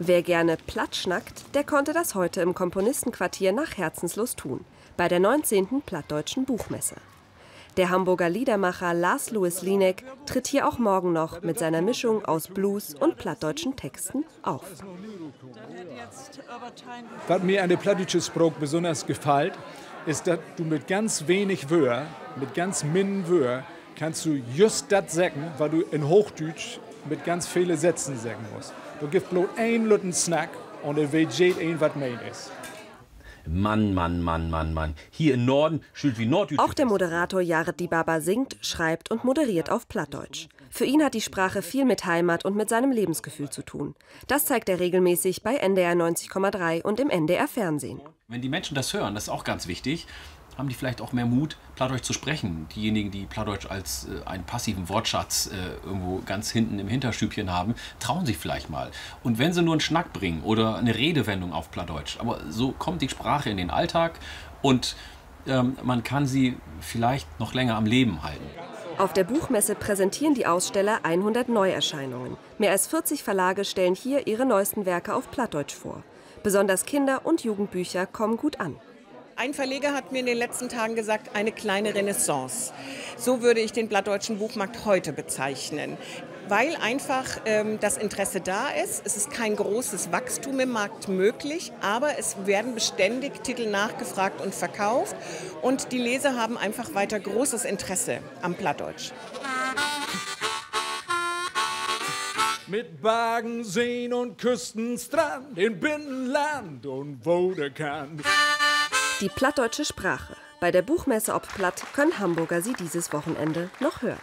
Wer gerne platt schnackt, der konnte das heute im Komponistenquartier nach Herzenslust tun, bei der 19. Plattdeutschen Buchmesse. Der Hamburger Liedermacher Lars Louis Linek tritt hier auch morgen noch mit seiner Mischung aus Blues und plattdeutschen Texten auf. Was mir an der plattdeutschen Sprache besonders gefällt, ist, dass du mit ganz wenig Wörter, mit ganz min Wörter, kannst du just das sagen, was du in Hochdeutsch mit ganz vielen Sätzen sagen musst. Du gibst bloß einen Lütten Snack und er weiß jeder, was meint ist. Mann, Mann, Mann, Mann, Mann. Hier im Norden schült wie Norddeutsch. Auch der Moderator Jared Dibaba singt, schreibt und moderiert auf Plattdeutsch. Für ihn hat die Sprache viel mit Heimat und mit seinem Lebensgefühl zu tun. Das zeigt er regelmäßig bei NDR 90,3 und im NDR Fernsehen. Wenn die Menschen das hören, das ist auch ganz wichtig, haben die vielleicht auch mehr Mut, Plattdeutsch zu sprechen. Diejenigen, die Plattdeutsch als einen passiven Wortschatz irgendwo ganz hinten im Hinterstübchen haben, trauen sich vielleicht mal. Und wenn sie nur einen Schnack bringen oder eine Redewendung auf Plattdeutsch, aber so kommt die Sprache in den Alltag und man kann sie vielleicht noch länger am Leben halten. Auf der Buchmesse präsentieren die Aussteller 100 Neuerscheinungen. Mehr als 40 Verlage stellen hier ihre neuesten Werke auf Plattdeutsch vor. Besonders Kinder- und Jugendbücher kommen gut an. Ein Verleger hat mir in den letzten Tagen gesagt, eine kleine Renaissance. So würde ich den plattdeutschen Buchmarkt heute bezeichnen. Weil einfach das Interesse da ist. Es ist kein großes Wachstum im Markt möglich, aber es werden beständig Titel nachgefragt und verkauft. Und die Leser haben einfach weiter großes Interesse am Plattdeutsch. Mit Wagen, Seen und Küstenstrand, in Binnenland und wo der kann. Die plattdeutsche Sprache. Bei der Buchmesse ob Platt können Hamburger sie dieses Wochenende noch hören.